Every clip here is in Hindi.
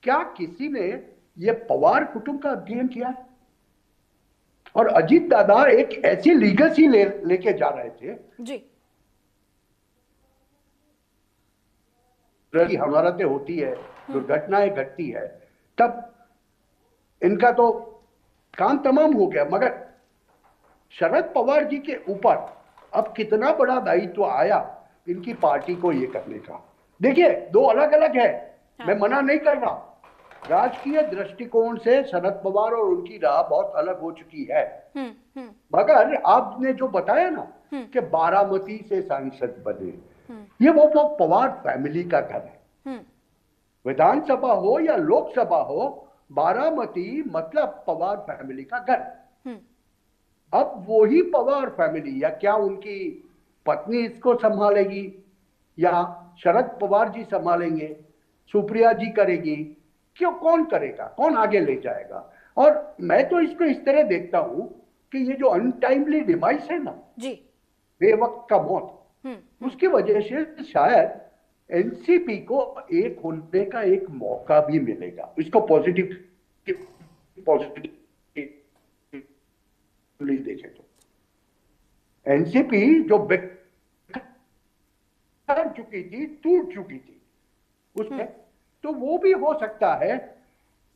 क्या किसी ने ये पवार कुटुंब का अध्ययन किया है? और अजीत दादा एक ऐसी लीगेसी लेके जा रहे थे जी। हमारतें होती है, दुर्घटनाएं घटती है, तब इनका तो काम तमाम हो गया। मगर शरद पवार जी के ऊपर अब कितना बड़ा दायित्व आया इनकी पार्टी को ये करने का। देखिए, दो अलग अलग है। हाँ। मैं मना नहीं कर रहा, राजकीय दृष्टिकोण से शरद पवार और उनकी राह बहुत अलग हो चुकी है। मगर आपने जो बताया ना कि बारामती से सांसद बने, ये वो पवार फैमिली का घर है। विधानसभा हो या लोकसभा हो, बारामती मतलब पवार फैमिली का घर। अब वही पवार फैमिली, या क्या उनकी पत्नी इसको संभालेगी या शरद पवार जी संभालेंगे, सुप्रिया जी करेगी, क्यों, कौन करेगा, कौन आगे ले जाएगा? और मैं तो इसको इस तरह देखता हूं कि ये जो अनटाइमली डिवाइस है ना जी, बेवक्त का मौत, उसकी वजह से शायद एनसीपी को एक होने का एक मौका भी मिलेगा। इसको पॉजिटिव देखें तो एनसीपी जो कर चुकी थी, टूट चुकी थी उसमें, तो वो भी हो सकता है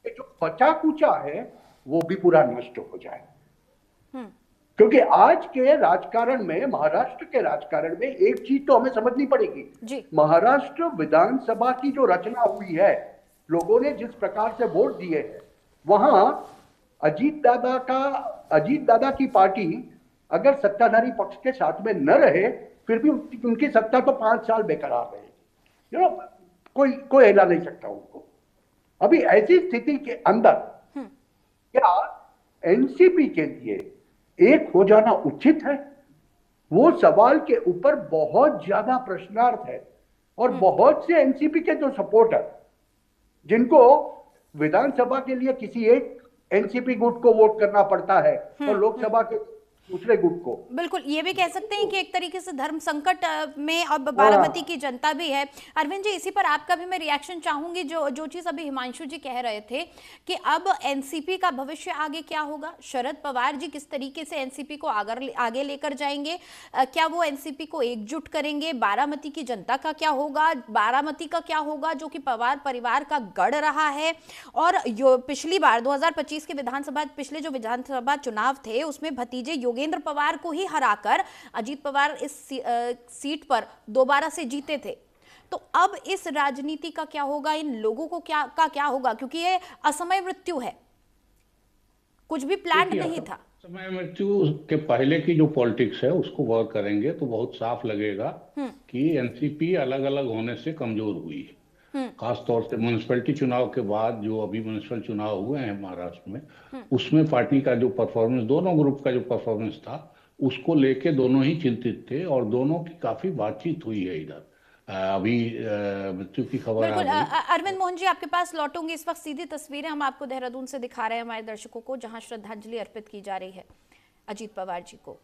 कि जो बचा कुचा है वो भी पूरा नष्ट हो जाए। क्योंकि आज के राजकारण में, महाराष्ट्र के राजकारण में एक चीज तो हमें समझनी पड़ेगी। महाराष्ट्र विधानसभा की जो रचना हुई है, लोगों ने जिस प्रकार से वोट दिए हैं, वहां अजीत दादा की पार्टी अगर सत्ताधारी पक्ष के साथ में न रहे, फिर भी उनकी सत्ता तो 5 साल बेकरार रहेगी। कोई हिला नहीं सकता उनको। अभी ऐसी स्थिति के अंदर क्या एनसीपी के लिए एक हो जाना उचित है? वो सवाल के ऊपर बहुत ज्यादा प्रश्नार्थ है। और बहुत से एनसीपी के जो सपोर्टर, जिनको विधानसभा के लिए किसी एक एनसीपी गुट को वोट करना पड़ता है और लोकसभा के दूसरे गुट को, बिल्कुल ये भी कह सकते हैं कि एक तरीके से धर्म संकट में अब बारामती की जनता भी है। अरविंद जी, इसी पर आपका भी मैं रिएक्शन चाहूंगी। जो चीज अभी हिमांशु जी कह रहे थे कि अब एनसीपी का भविष्य आगे क्या होगा, शरद पवार जी किस तरीके से एनसीपी को आगे लेकर जाएंगे, क्या वो एनसीपी को एकजुट करेंगे, बारामती की जनता का क्या होगा, बारामती का क्या होगा जो कि पवार परिवार का गढ़ रहा है। और पिछली बार 2025 के पिछले जो विधानसभा चुनाव थे, उसमें भतीजे योगेंद्र पवार को ही हराकर अजीत पवार इस सीट पर दोबारा से जीते थे। तो अब इस राजनीति का क्या होगा, इन लोगों को क्या होगा, क्योंकि ये असमय मृत्यु है, कुछ भी प्लान नहीं था। समय मृत्यु के पहले की जो पॉलिटिक्स है उसको गौर करेंगे तो बहुत साफ लगेगा कि एनसीपी अलग अलग होने से कमजोर हुई है। खास तौर से म्यूनिसिपैलिटी चुनाव के बाद जो अभी म्यूनिसिपल चुनाव हुए हैं महाराष्ट्र में, उसमें पार्टी का जो परफॉर्मेंस, दोनों ग्रुप का जो परफॉर्मेंस था, उसको लेके दोनों ही चिंतित थे और दोनों की काफी बातचीत हुई है। इधर अभी मृत्यु की खबर आ गई। अरविंद मोहन जी, आपके पास लौटूंगी। इस वक्त सीधी तस्वीरें हम आपको देहरादून से दिखा रहे हैं हमारे दर्शकों को, जहां श्रद्धांजलि अर्पित की जा रही है अजीत पवार जी को।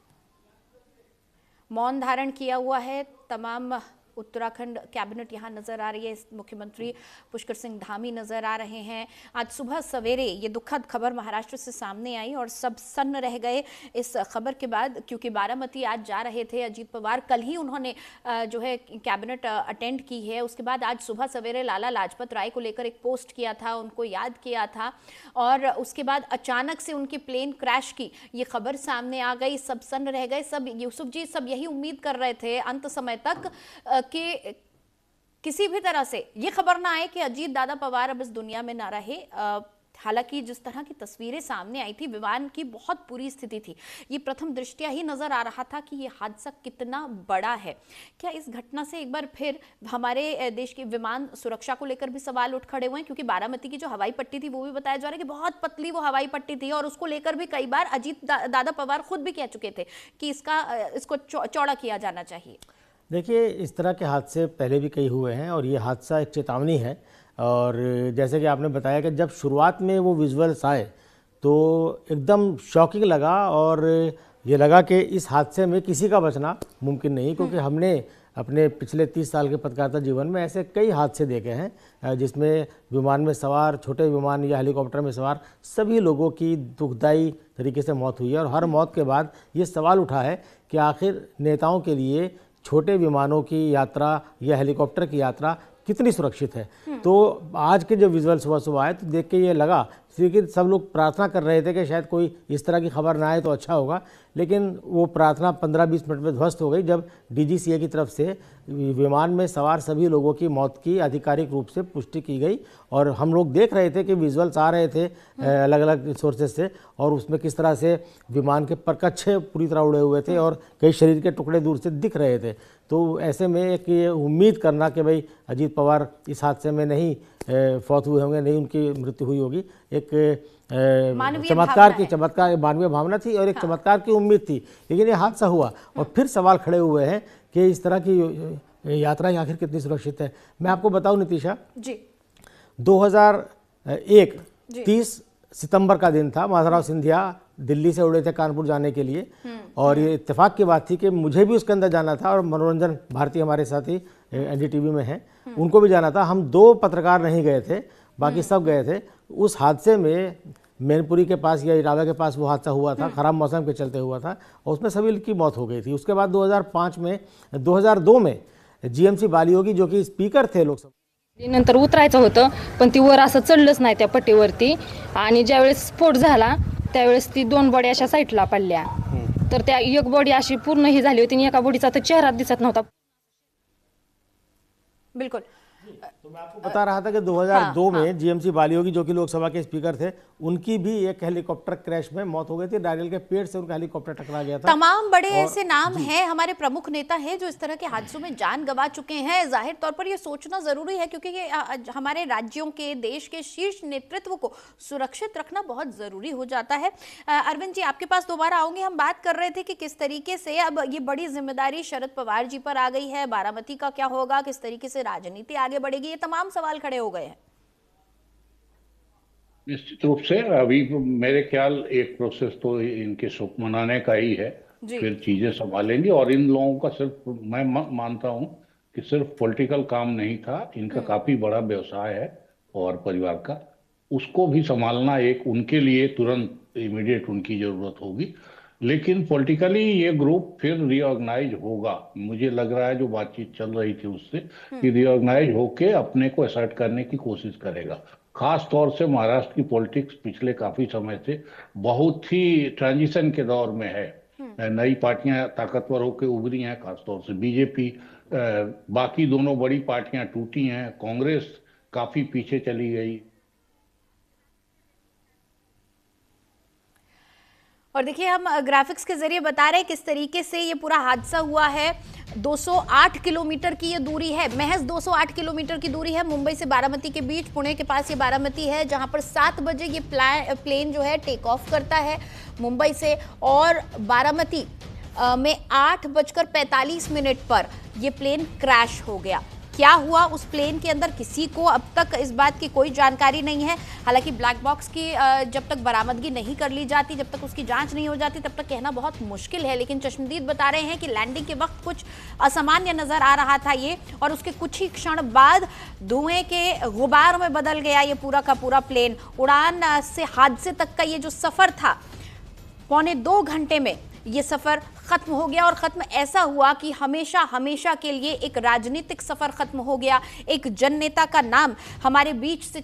मौन धारण किया हुआ है तमाम उत्तराखंड कैबिनेट यहाँ नजर आ रही है। मुख्यमंत्री पुष्कर सिंह धामी नजर आ रहे हैं। आज सुबह सवेरे ये दुखद खबर महाराष्ट्र से सामने आई और सब सन्न रह गए इस खबर के बाद, क्योंकि बारामती आज जा रहे थे अजीत पवार। कल ही उन्होंने जो है कैबिनेट अटेंड की है। उसके बाद आज सुबह सवेरे लाला लाजपत राय को लेकर एक पोस्ट किया था, उनको याद किया था, और उसके बाद अचानक से उनकी प्लेन क्रैश की ये खबर सामने आ गई। सब सन्न रह गए। सब, यूसुफ जी, सब यही उम्मीद कर रहे थे अंत समय तक कि किसी भी तरह से ये खबर ना आए कि अजीत दादा पवार अब इस दुनिया में ना रहे। हालांकि जिस तरह की तस्वीरें सामने आई थी, विमान की बहुत बुरी स्थिति थी। ये प्रथम दृष्टया ही नजर आ रहा था कि ये हादसा कितना बड़ा है। क्या इस घटना से एक बार फिर हमारे देश की विमान सुरक्षा को लेकर भी सवाल उठ खड़े हुए हैं? क्योंकि बारामती की जो हवाई पट्टी थी वो भी बताया जा रहा है कि बहुत पतली वो हवाई पट्टी थी, और उसको लेकर भी कई बार अजीत दादा पवार खुद भी कह चुके थे कि इसको चौड़ा किया जाना चाहिए। देखिए, इस तरह के हादसे पहले भी कई हुए हैं और ये हादसा एक चेतावनी है। और जैसे कि आपने बताया कि जब शुरुआत में वो विजुअल्स आए तो एकदम शॉकिंग लगा और ये लगा कि इस हादसे में किसी का बचना मुमकिन नहीं, क्योंकि हमने अपने पिछले 30 साल के पत्रकारिता जीवन में ऐसे कई हादसे देखे हैं जिसमें विमान में सवार, छोटे विमान या हेलीकॉप्टर में सवार सभी लोगों की दुखदाई तरीके से मौत हुई है। और हर मौत के बाद ये सवाल उठा है कि आखिर नेताओं के लिए छोटे विमानों की यात्रा या हेलीकॉप्टर की यात्रा कितनी सुरक्षित है। तो आज के जो विजुअल सुबह सुबह आए तो देख के ये लगा कि सब लोग प्रार्थना कर रहे थे कि शायद कोई इस तरह की खबर ना आए तो अच्छा होगा, लेकिन वो प्रार्थना 15-20 मिनट में ध्वस्त हो गई जब डीजीसीए की तरफ से विमान में सवार सभी लोगों की मौत की आधिकारिक रूप से पुष्टि की गई। और हम लोग देख रहे थे कि विजुअल्स आ रहे थे अलग अलग सोर्सेज से, और उसमें किस तरह से विमान के परकच्छे पूरी तरह उड़े हुए थे और कई शरीर के टुकड़े दूर से दिख रहे थे। तो ऐसे में एक ये उम्मीद करना कि भाई अजीत पवार इस हादसे में नहीं फौत हुए होंगे, नहीं उनकी मृत्यु हुई होगी, एक चमत्कार मानवीय भावना थी और एक चमत्कार की उम्मीद थी। लेकिन ये हादसा हुआ और फिर सवाल खड़े हुए हैं कि इस तरह की यात्रा आखिर कितनी सुरक्षित है। मैं आपको बताऊं नितिशा जी, 2001 30 सितंबर का दिन था। माधवराव सिंधिया दिल्ली से उड़े थे कानपुर जाने के लिए, और ये इत्तेफाक की बात थी कि मुझे भी उसके अंदर जाना था और मनोरंजन भारती हमारे साथी एनडीटीवी में हैं, उनको भी जाना था। हम 2 पत्रकार नहीं गए थे, बाकी सब गए थे। उस हादसे में मैनपुरी के पास या इटावा के पास वो हादसा हुआ था, ख़राब मौसम के चलते हुआ था, और उसमें सभी की मौत हो गई थी। उसके बाद 2002 में जीएमसी बालियोगी जो कि स्पीकर थे लोकसभा, नंतर उतरायचं होतं पण ती वर असं चढलंच नाही त्या पट्टीवरती, आणि ज्यावेळेस स्फोट झाला त्यावेळेस ती 2 बॉडी अशा साईडला पडल्या, तर त्या एक बॉडी अशी पूर्ण ही झाली होती आणि एका बॉडीचा तर चेहरा दिसत नव्हता। बिल्कुल, तो मैं आपको बता रहा था कि 2002 में जीएमसी बालियोगी जो कि लोकसभा के स्पीकर थे, उनकी भी एक हेलीकॉप्टर क्रैश में मौत हो गई थी। नारियल के पेड़ से उनका हेलीकॉप्टर टकरा गया था। तमाम बड़े ऐसे नाम हैं, हमारे प्रमुख नेता हैं जो इस तरह के हादसों में जान गंवा चुके हैं। जाहिर तौर पर ये सोचना जरूरी है क्योंकि ये हमारे राज्यों के, देश के शीर्ष नेतृत्व को सुरक्षित रखना बहुत जरूरी हो जाता है। अरविंद जी, आपके पास दोबारा आऊंगे। हम बात कर रहे थे कि किस तरीके से अब ये बड़ी जिम्मेदारी शरद पवार जी पर आ गई है। बारामती का क्या होगा, किस तरीके से राजनीति आगे बढ़ेगी, ये तमाम सवाल खड़े हो गए हैं। निश्चित रूप से अभी मेरे ख्याल एक प्रोसेस तो इनके शोक मनाने का ही है, फिर चीजें संभालेंगी। और इन लोगों का सिर्फ मैं मानता हूं कि सिर्फ पॉलिटिकल काम नहीं था, इनका काफी बड़ा व्यवसाय है और परिवार का, उसको भी संभालना एक उनके लिए तुरंत इमीडिएट उनकी जरूरत होगी। लेकिन पॉलिटिकली ये ग्रुप फिर रीऑर्गेनाइज होगा, मुझे लग रहा है जो बातचीत चल रही थी उससे कि रीऑर्गेनाइज होके अपने को असर्ट करने की कोशिश करेगा। खास तौर से महाराष्ट्र की पॉलिटिक्स पिछले काफी समय से बहुत ही ट्रांजिशन के दौर में है। नई पार्टियां ताकतवर होकर उभरी हैं, खासतौर से बीजेपी, बाकी दोनों बड़ी पार्टियां टूटी हैं, कांग्रेस काफी पीछे चली गई। और देखिए, हम ग्राफिक्स के जरिए बता रहे हैं किस तरीके से ये पूरा हादसा हुआ है। 208 किलोमीटर की ये दूरी है, महज 208 किलोमीटर की दूरी है मुंबई से बारामती के बीच। पुणे के पास ये बारामती है, जहां पर 7 बजे ये प्लेन जो है टेक ऑफ करता है मुंबई से, और बारामती में 8:45 पर ये प्लेन क्रैश हो गया। क्या हुआ उस प्लेन के अंदर, किसी को अब तक इस बात की कोई जानकारी नहीं है। हालांकि ब्लैक बॉक्स की जब तक बरामदगी नहीं कर ली जाती, जब तक उसकी जांच नहीं हो जाती, तब तक कहना बहुत मुश्किल है। लेकिन चश्मदीद बता रहे हैं कि लैंडिंग के वक्त कुछ असामान्य नजर आ रहा था ये, और उसके कुछ ही क्षण बाद धुएं के गुबार में बदल गया ये पूरा का पूरा प्लेन। उड़ान से हादसे तक का ये जो सफर था, 1.25 घंटे में ये सफर खत्म हो गया। और खत्म ऐसा हुआ कि हमेशा हमेशा के लिए एक राजनीतिक सफर खत्म हो गया। एक जननेता का नाम हमारे बीच से,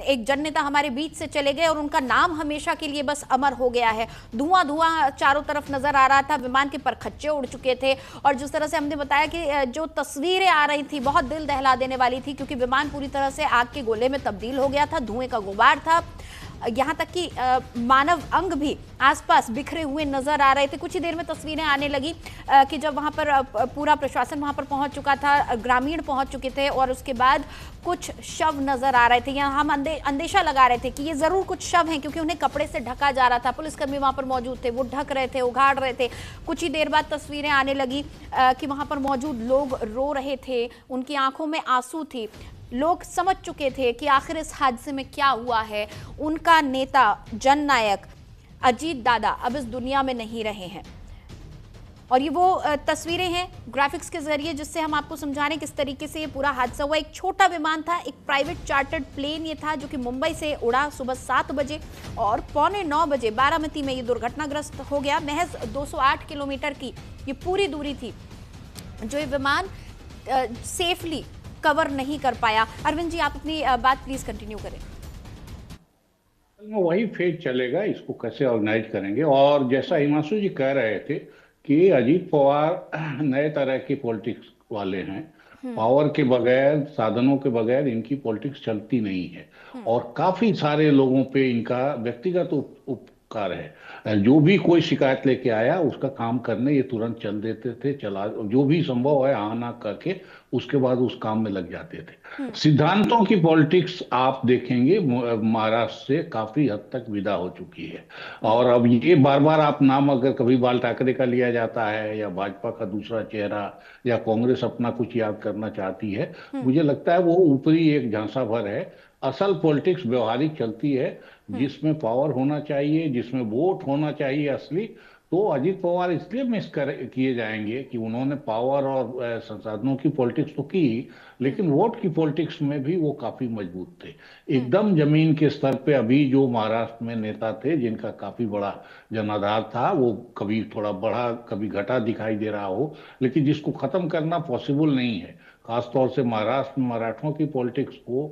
एक जननेता हमारे बीच से चले गए और उनका नाम हमेशा के लिए बस अमर हो गया है। धुआं धुआं चारों तरफ नजर आ रहा था, विमान के परखच्चे उड़ चुके थे, और जिस तरह से हमने बताया कि जो तस्वीरें आ रही थी बहुत दिल दहला देने वाली थी, क्योंकि विमान पूरी तरह से आग के गोले में तब्दील हो गया था, धुएं का गुबार था, यहाँ तक कि मानव अंग भी आसपास बिखरे हुए नजर आ रहे थे। कुछ ही देर में तस्वीरें आने लगी कि जब वहाँ पर पूरा प्रशासन वहाँ पर पहुँच चुका था, ग्रामीण पहुँच चुके थे, और उसके बाद कुछ शव नजर आ रहे थे। यहाँ हम अंदेशा लगा रहे थे कि ये जरूर कुछ शव हैं, क्योंकि उन्हें कपड़े से ढका जा रहा था। पुलिसकर्मी वहाँ पर मौजूद थे, वो ढक रहे थे, उघाड़ रहे थे। कुछ ही देर बाद तस्वीरें आने लगी कि वहाँ पर मौजूद लोग रो रहे थे, उनकी आंखों में आंसू थी। लोग समझ चुके थे कि आखिर इस हादसे में क्या हुआ है। उनका नेता, जननायक अजीत दादा अब इस दुनिया में नहीं रहे हैं। और ये वो तस्वीरें हैं ग्राफिक्स के जरिए जिससे हम आपको समझा रहे हैं किस तरीके से ये पूरा हादसा हुआ। एक छोटा विमान था, एक प्राइवेट चार्टर्ड प्लेन ये था जो कि मुंबई से उड़ा सुबह 7 बजे और 8:45 बजे बारामती में ये दुर्घटनाग्रस्त हो गया। महज 208 किलोमीटर की ये पूरी दूरी थी जो ये विमान सेफली कवर नहीं कर पाया। अरविंद जी, आप अपनी बात प्लीज कंटिन्यू करें। वही फेज चलेगा, इसको कैसे ऑर्गेनाइज करेंगे। और जैसा हिमांशु जी कह रहे थे कि अजीत पवार नए तरह के पॉलिटिक्स वाले हैं, पावर के बगैर, साधनों के बगैर इनकी पॉलिटिक्स चलती नहीं है और काफी सारे लोगों पे इनका व्यक्तिगत उपकार है। जो भी कोई शिकायत लेके आया उसका काम करने ये तुरंत चल देते थे, चला जो भी संभव है हाँ ना करके उसके बाद उस काम में लग जाते थे। सिद्धांतों की पॉलिटिक्स आप देखेंगे महाराष्ट्र से काफी हद तक विदा हो चुकी है। और अब ये बार बार आप नाम अगर कभी बाल ठाकरे का लिया जाता है या भाजपा का दूसरा चेहरा या कांग्रेस अपना कुछ याद करना चाहती है, मुझे लगता है वो ऊपरी एक झांसा भर है। असल पॉलिटिक्स व्यवहारिक चलती है जिसमें पावर होना चाहिए, जिसमें वोट होना चाहिए असली। तो अजीत पवार इसलिए मिस किए जाएंगे कि उन्होंने पावर और संसाधनों की पॉलिटिक्स तो की, लेकिन वोट की पॉलिटिक्स में भी वो काफी मजबूत थे। एकदम जमीन के स्तर पे अभी जो महाराष्ट्र में नेता थे जिनका काफी बड़ा जनाधार था, वो कभी थोड़ा बढ़ा कभी घटा दिखाई दे रहा हो, लेकिन जिसको खत्म करना पॉसिबल नहीं है। खासतौर से महाराष्ट्र में मराठों की पॉलिटिक्स को,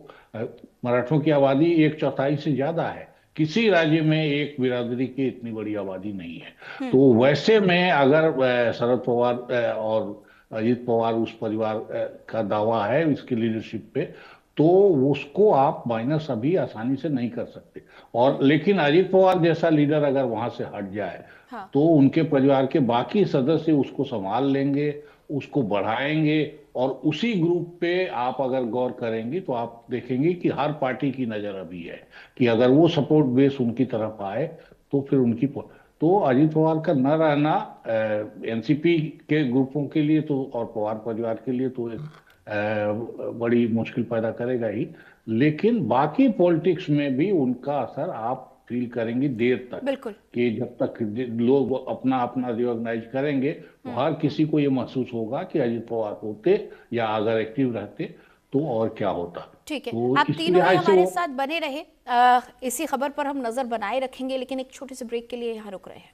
मराठों की आबादी 1/4 से ज्यादा है। किसी राज्य में एक बिरादरी की इतनी बड़ी आबादी नहीं है। तो वैसे में अगर शरद पवार और अजीत पवार उस परिवार का दावा है इसकी लीडरशिप पे, तो उसको आप माइनस अभी आसानी से नहीं कर सकते। और लेकिन अजीत पवार जैसा लीडर अगर वहां से हट जाए तो उनके परिवार के बाकी सदस्य उसको संभाल लेंगे, उसको बढ़ाएंगे। और उसी ग्रुप पे आप अगर गौर करेंगे तो आप देखेंगे कि हर पार्टी की नजर अभी है कि अगर वो सपोर्ट बेस उनकी तरफ आए तो फिर उनकी तो अजीत पवार का न रहना एनसीपी के ग्रुपों के लिए तो और पवार परिवार के लिए तो एक बड़ी मुश्किल पैदा करेगा ही, लेकिन बाकी पॉलिटिक्स में भी उनका असर आप फील करेंगे देर तक। बिल्कुल। कि जब तक लोग अपना अपना रिऑर्गेनाइज करेंगे तो हर किसी को ये महसूस होगा कि अजीत पवार होते या अगर एक्टिव रहते तो और क्या होता। ठीक है, तो आप तीनों ही हमारे साथ बने रहे। इसी खबर पर हम नजर बनाए रखेंगे, लेकिन एक छोटे से ब्रेक के लिए यहाँ रुक रहे हैं।